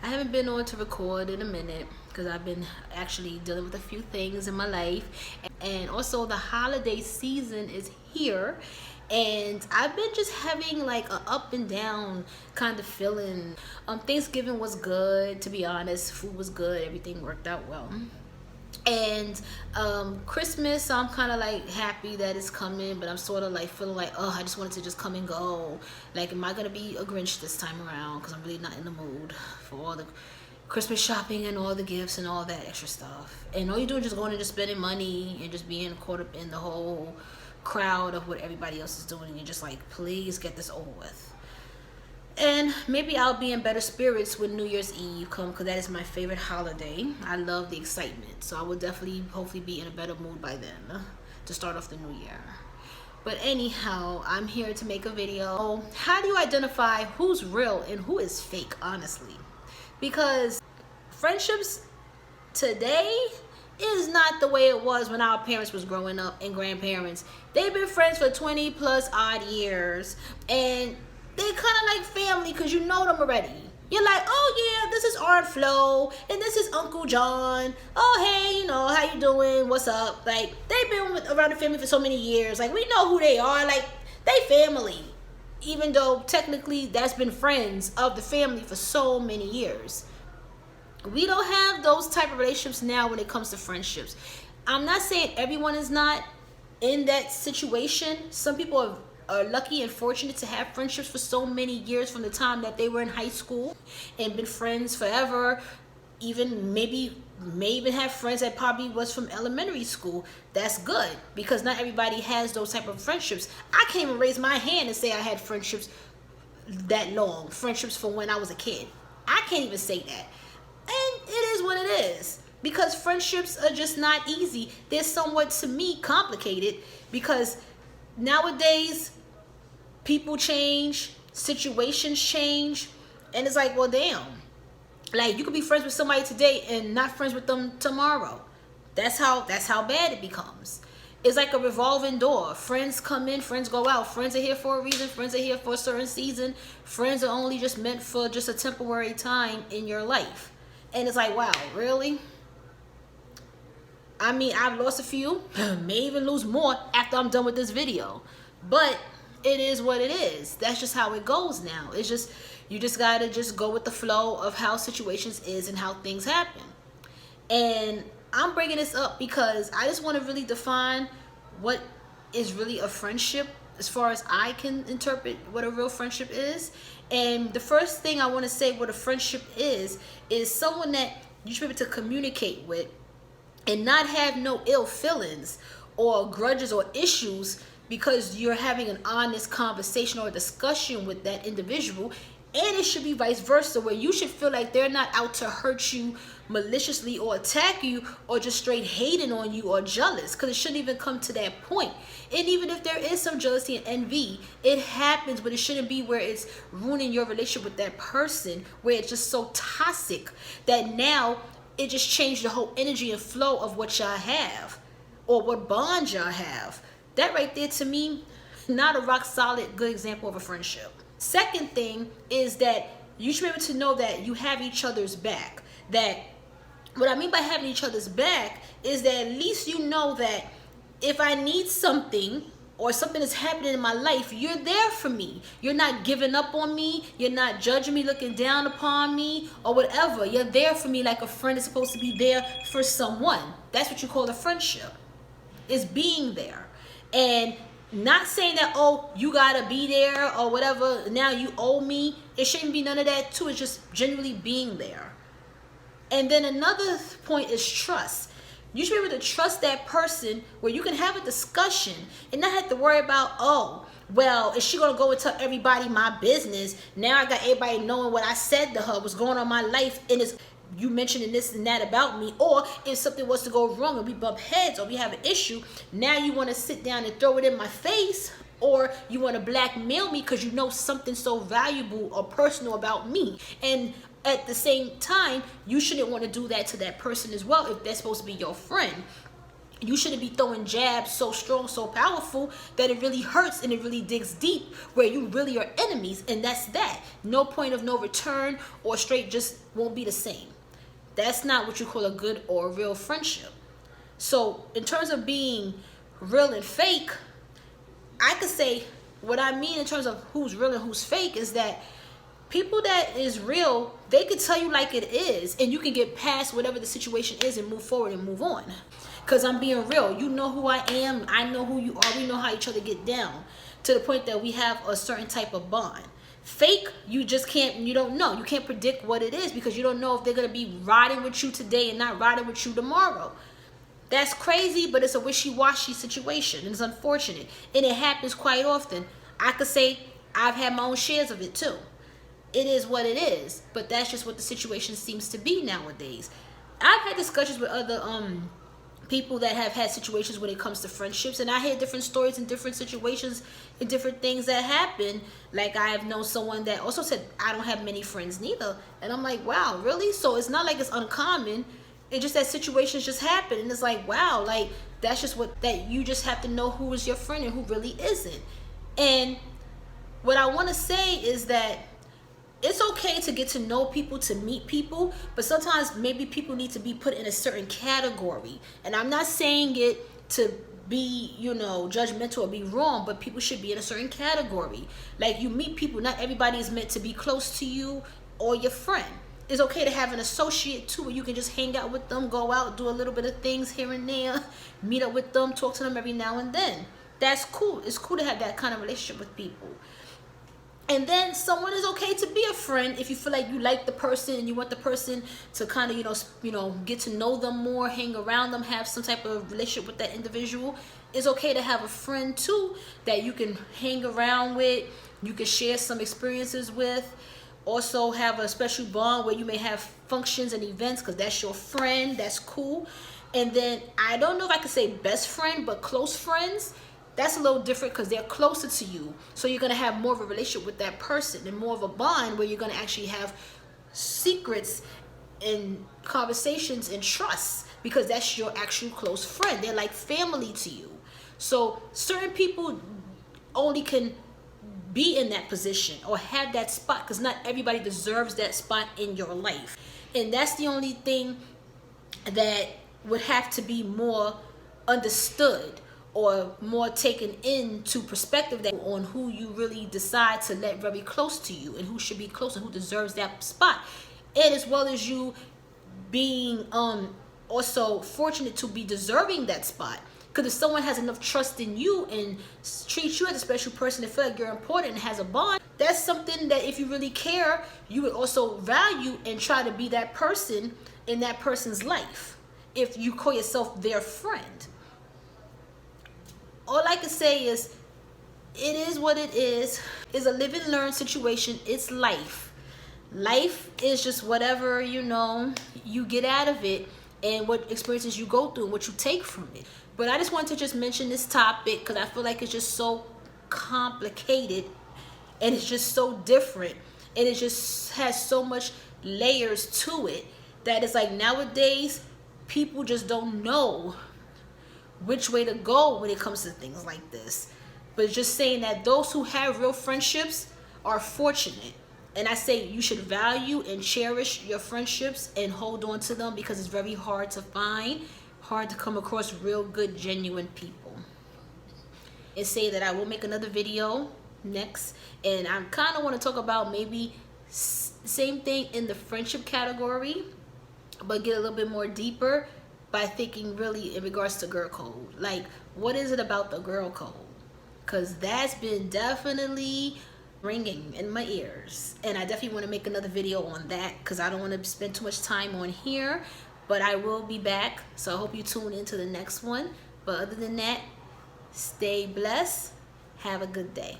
I haven't been on to record in a minute because I've been actually dealing with a few things in my life. And also the holiday season is here. And I've been just having like a up and down kind of feeling. Thanksgiving was good, to be honest. Food was good. Everything worked out well. And Christmas, I'm kind of like happy that it's coming, but I'm sort of like feeling like, oh, I just want it to just come and go. Like, am I gonna be a Grinch this time around? Because I'm really not in the mood for all the Christmas shopping and all the gifts and all that extra stuff. And all you're doing is just going and just spending money and just being caught up in the whole crowd of what everybody else is doing. And you're just like, please get this over with. And maybe I'll be in better spirits when New Year's Eve come, because that is my favorite holiday. I love the excitement. So I will definitely, hopefully, be in a better mood by then to start off the new year. But anyhow, I'm here to make a video. How do you identify who's real and who is fake, honestly? Because friendships today is not the way it was when our parents was growing up and grandparents. They've been friends for 20 plus odd years, and they kind of like family because you know them already. You're like, oh yeah, this is Aunt Flo, and this is Uncle John. Oh hey, you know, how you doing? What's up? Like, they've been around the family for so many years. Like, we know who they are. Like, they family. Even though technically that's been friends of the family for so many years. We don't have those type of relationships now when it comes to friendships. I'm not saying everyone is not in that situation. Some people are lucky and fortunate to have friendships for so many years from the time that they were in high school and been friends forever. Even may even have friends that probably was from elementary school. That's good, because not everybody has those type of friendships. I can't even raise my hand and say I had friendships that long, friendships from when I was a kid. I can't even say that. And it is what it is, because friendships are just not easy. They're somewhat, to me, complicated, because nowadays people change, situations change, and it's like, well, damn. Like, you could be friends with somebody today and not friends with them tomorrow. That's how bad it becomes. It's like a revolving door. Friends come in, friends go out. Friends are here for a reason. Friends are here for a certain season. Friends are only just meant for just a temporary time in your life. And it's like, wow, really? I mean, I've lost a few, may even lose more after I'm done with this video. But it is what it is. That's just how it goes now. It's just, you just gotta just go with the flow of how situations is and how things happen. And I'm bringing this up because I just want to really define what is really a friendship, as far as I can interpret what a real friendship is. And the first thing I want to say what a friendship is someone that you should be able to communicate with and not have no ill feelings or grudges or issues, because you're having an honest conversation or discussion with that individual. And it should be vice versa, where you should feel like they're not out to hurt you maliciously or attack you or just straight hating on you or jealous, because it shouldn't even come to that point. And even if there is some jealousy and envy, it happens, but it shouldn't be where it's ruining your relationship with that person, where it's just so toxic that now it just changed the whole energy and flow of what y'all have or what bond y'all have. That right there, to me, not a rock solid good example of a friendship. Second thing is that you should be able to know that you have each other's back. That, what I mean by having each other's back is that at least you know that if I need something or something is happening in my life, you're there for me. You're not giving up on me. You're not judging me, looking down upon me, or whatever. You're there for me like a friend is supposed to be there for someone. That's what you call a friendship, is being there. And not saying that, oh, you gotta be there or whatever, now you owe me. It shouldn't be none of that too. It's just genuinely being there. And then another point is trust. You should be able to trust that person, where you can have a discussion and not have to worry about, oh, well, is she gonna go and tell everybody my business? Now I got everybody knowing what I said to her, what's going on in my life, and it's you mentioning this and that about me. Or if something was to go wrong and we bump heads or we have an issue, now you want to sit down and throw it in my face, or you want to blackmail me because you know something so valuable or personal about me. And at the same time, you shouldn't want to do that to that person as well if they're supposed to be your friend. You shouldn't be throwing jabs so strong, so powerful that it really hurts and it really digs deep where you really are enemies. And that's that. No point of no return, or straight just won't be the same. That's not what you call a good or a real friendship. So in terms of being real and fake, I could say what I mean in terms of who's real and who's fake is that people that is real, they can tell you like it is, and you can get past whatever the situation is and move forward and move on. Because I'm being real. You know who I am. I know who you are. We know how each other get down to the point that we have a certain type of bond. Fake, you just can't, you don't know. You can't predict what it is because you don't know if they're going to be riding with you today and not riding with you tomorrow. That's crazy, but it's a wishy-washy situation. It's unfortunate. And it happens quite often. I could say I've had my own shares of it too. It is what it is. But that's just what the situation seems to be nowadays. I've had discussions with other people that have had situations when it comes to friendships, and I hear different stories and different situations and different things that happen. Like I have known someone that also said, I don't have many friends neither. And I'm like, wow, really? So it's not like it's uncommon. It's just that situations just happen, and it's like, wow, like that's just what, that you just have to know who is your friend and who really isn't. And what I want to say is that it's okay to get to know people, to meet people, but sometimes maybe people need to be put in a certain category. And I'm not saying it to be, you know, judgmental or be wrong, but people should be in a certain category. Like you meet people, not everybody is meant to be close to you or your friend. It's okay to have an associate too, where you can just hang out with them, go out, do a little bit of things here and there, meet up with them, talk to them every now and then. That's cool. It's cool to have that kind of relationship with people. And then someone is okay to be a friend if you feel like you like the person and you want the person to kind of, you know, get to know them more, hang around them, have some type of relationship with that individual. It's okay to have a friend too that you can hang around with, you can share some experiences with. Also have a special bond where you may have functions and events because that's your friend. That's cool. And then I don't know if I could say best friend, but close friends. That's a little different because they're closer to you. So you're going to have more of a relationship with that person and more of a bond where you're going to actually have secrets and conversations and trust because that's your actual close friend. They're like family to you. So certain people only can be in that position or have that spot because not everybody deserves that spot in your life. And that's the only thing that would have to be more understood or more taken into perspective that on who you really decide to let very close to you and who should be close and who deserves that spot. And as well as you being also fortunate to be deserving that spot. Because if someone has enough trust in you and treats you as a special person and feel like you're important and has a bond, that's something that if you really care, you would also value and try to be that person in that person's life if you call yourself their friend. All I can say is, it is what it is. It's a live and learn situation. It's life. Life is just whatever, you know, you get out of it and what experiences you go through and what you take from it. But I just wanted to just mention this topic because I feel like it's just so complicated and it's just so different and it just has so much layers to it that it's like nowadays people just don't know which way to go when it comes to things like this. But just saying that those who have real friendships are fortunate. And I say you should value and cherish your friendships and hold on to them because it's very hard to find, hard to come across real good, genuine people. And say that I will make another video next. And I kind of want to talk about maybe same thing in the friendship category, but get a little bit more deeper by thinking really in regards to girl code. Like, what is it about the girl code? Because that's been definitely ringing in my ears. And I definitely want to make another video on that because I don't want to spend too much time on here. But I will be back. So I hope you tune into the next one. But other than that, stay blessed. Have a good day.